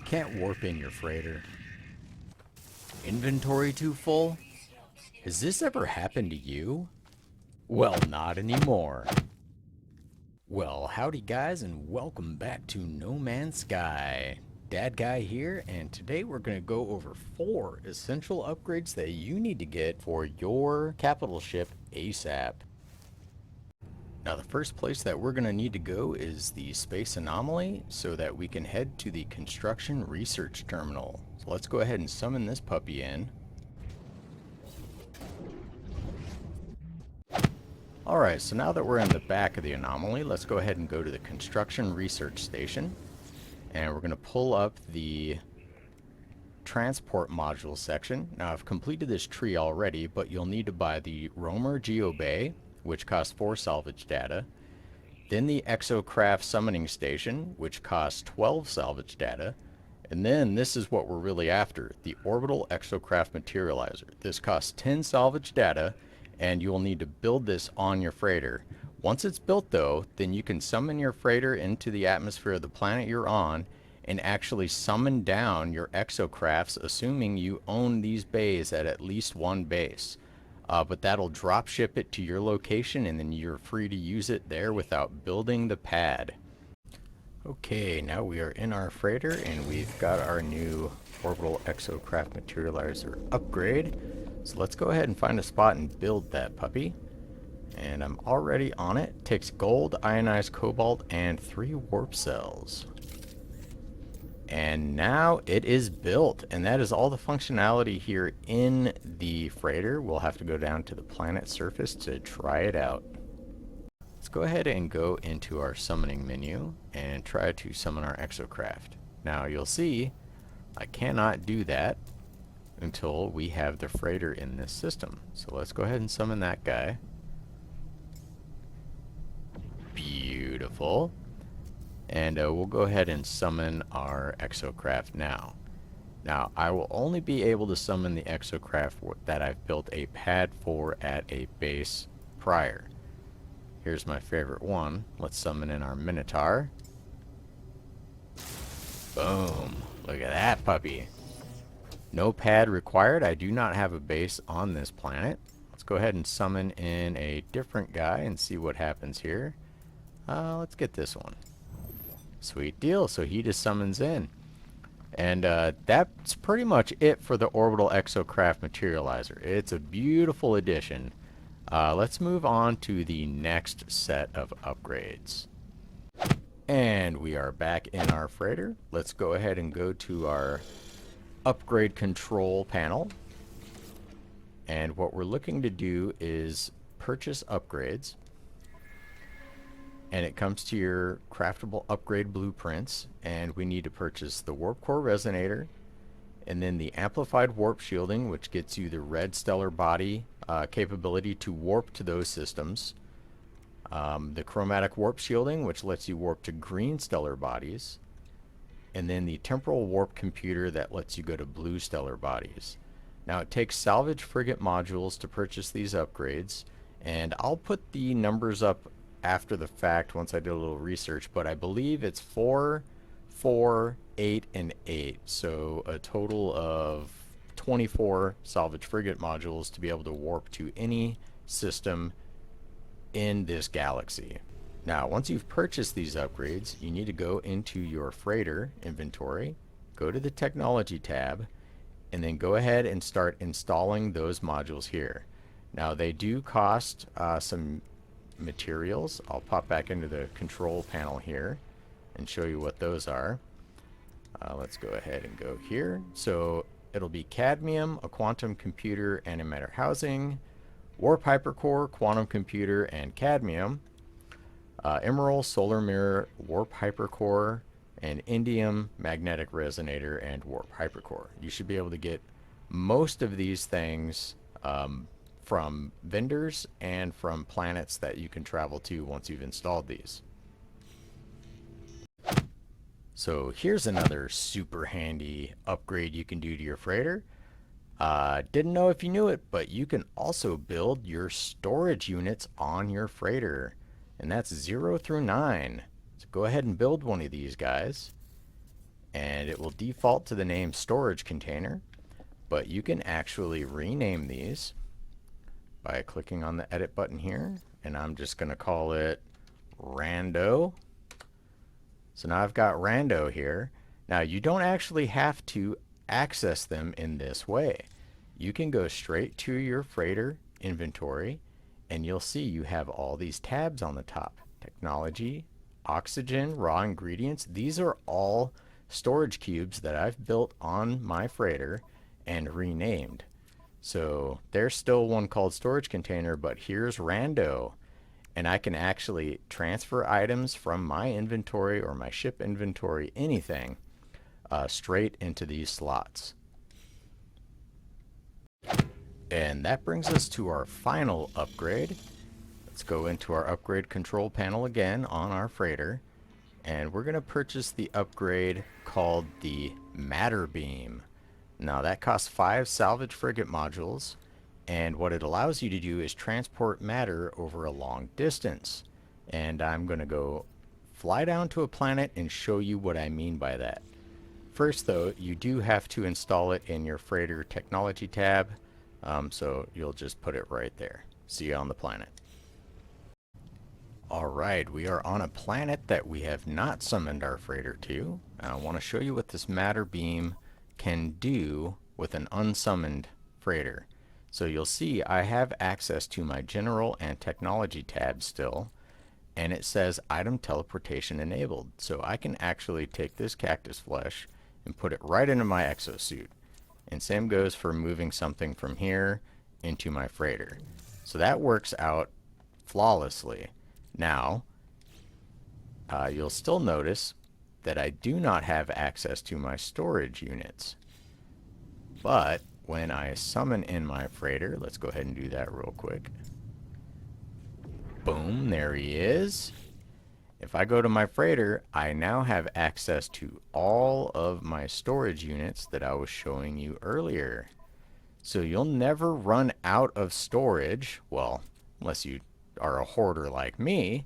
Can't warp in your freighter. Inventory too full? Has this ever happened to you? Well, not anymore. Well, howdy guys, and welcome back to No Man's Sky. Dad Guy here, and today we're going to go over 4 essential upgrades that you need to get for your capital ship ASAP. Now the first place that we're going to need to go is the Space Anomaly so that we can head to the Construction Research Terminal. So let's go ahead and summon this puppy in. Alright, so now that we're in the back of the anomaly, let's go ahead and go to the Construction Research Station. And we're going to pull up the Transport Module section. Now I've completed this tree already, but you'll need to buy the Roamer Geobay, which costs 4 salvage data. Then the Exocraft Summoning Station, which costs 12 salvage data. And then this is what we're really after, the Orbital Exocraft Materializer. This costs 10 salvage data, and you'll need to build this on your freighter. Once it's built though, then you can summon your freighter into the atmosphere of the planet you're on and actually summon down your exocrafts, assuming you own these bays at least one base. But that'll drop ship it to your location, and then you're free to use it there without building the pad. Okay, now we are in our freighter and we've got our new Orbital Exocraft Materializer upgrade. So let's go ahead and find a spot and build that puppy. And I'm already on it. Takes gold, ionized cobalt, and 3 warp cells. And now it is built, and that is all the functionality here in the freighter. We'll have to go down to the planet surface to try it out. Let's go ahead and go into our summoning menu and try to summon our exocraft. Now you'll see I cannot do that until we have the freighter in this system. So let's go ahead and summon that guy. Beautiful. And we'll go ahead and summon our exocraft now. Now, I will only be able to summon the exocraft that I've built a pad for at a base prior. Here's my favorite one. Let's summon in our Minotaur. Boom. Look at that puppy. No pad required. I do not have a base on this planet. Let's go ahead and summon in a different guy and see what happens here. Let's get this one. Sweet deal. So he just summons in. And that's pretty much it for the Orbital Exocraft Materializer. It's a beautiful addition. Let's move on to the next set of upgrades. And we are back in our freighter. Let's go ahead and go to our upgrade control panel. And what we're looking to do is purchase upgrades. And it comes to your craftable upgrade blueprints, and we need to purchase the warp core resonator, and then the amplified warp shielding, which gets you the red stellar body capability to warp to those systems, the chromatic warp shielding, which lets you warp to green stellar bodies, and then the temporal warp computer that lets you go to blue stellar bodies. Now it takes salvage frigate modules to purchase these upgrades, and I'll put the numbers up after the fact once I did a little research, but I believe it's 4, 4, 8, and 8. So a total of 24 salvage frigate modules to be able to warp to any system in this galaxy. Now, once you've purchased these upgrades, you need to go into your freighter inventory, go to the technology tab, and then go ahead and start installing those modules here. Now, they do cost some materials. I'll pop back into the control panel here and show you what those are. Let's go ahead and go here. So it'll be cadmium, a quantum computer, antimatter housing, warp hypercore, quantum computer, and cadmium, emerald, solar mirror, warp hypercore, and indium, magnetic resonator, and warp hypercore. You should be able to get most of these things from vendors and from planets that you can travel to once you've installed these. So here's another super handy upgrade you can do to your freighter. Didn't know if you knew it, but you can also build your storage units on your freighter, and that's 0 through 9. So go ahead and build one of these guys. and it will default to the name storage container, but you can actually rename these by clicking on the edit button here, and I'm just going to call it Rando. So now I've got Rando here. Now you don't actually have to access them in this way. You can go straight to your freighter inventory and you'll see you have all these tabs on the top. Technology, oxygen, raw ingredients. These are all storage cubes that I've built on my freighter and renamed. So there's still one called storage container, but here's Rando. And I can actually transfer items from my inventory or my ship inventory, anything, straight into these slots. And that brings us to our final upgrade. Let's go into our upgrade control panel again on our freighter. And we're going to purchase the upgrade called the Matter Beam. Now that costs 5 salvage frigate modules. And what it allows you to do is transport matter over a long distance. And I'm going to go fly down to a planet and show you what I mean by that. First though, you do have to install it in your freighter technology tab. So you'll just put it right there. See you on the planet. Alright, we are on a planet that we have not summoned our freighter to. I want to show you what this matter beam can do with an unsummoned freighter. So you'll see I have access to my general and technology tabs still, and it says item teleportation enabled. So I can actually take this cactus flesh and put it right into my exosuit. And same goes for moving something from here into my freighter. So that works out flawlessly. Now, you'll still notice that I do not have access to my storage units. But when I summon in my freighter, let's go ahead and do that real quick. Boom, there he is. If I go to my freighter, I now have access to all of my storage units that I was showing you earlier. So you'll never run out of storage, well, unless you are a hoarder like me,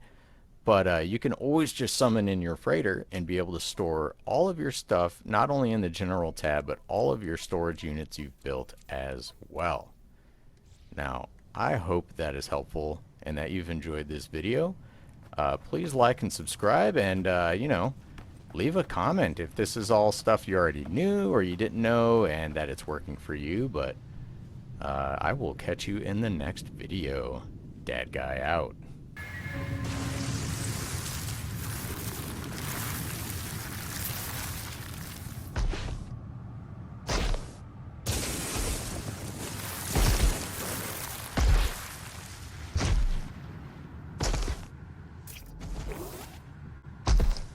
but you can always just summon in your freighter and be able to store all of your stuff, not only in the general tab, but all of your storage units you've built as well. Now, I hope that is helpful and that you've enjoyed this video. Please like and subscribe, and you know, leave a comment if this is all stuff you already knew or you didn't know and that it's working for you. But I will catch you in the next video. Dad Guy out.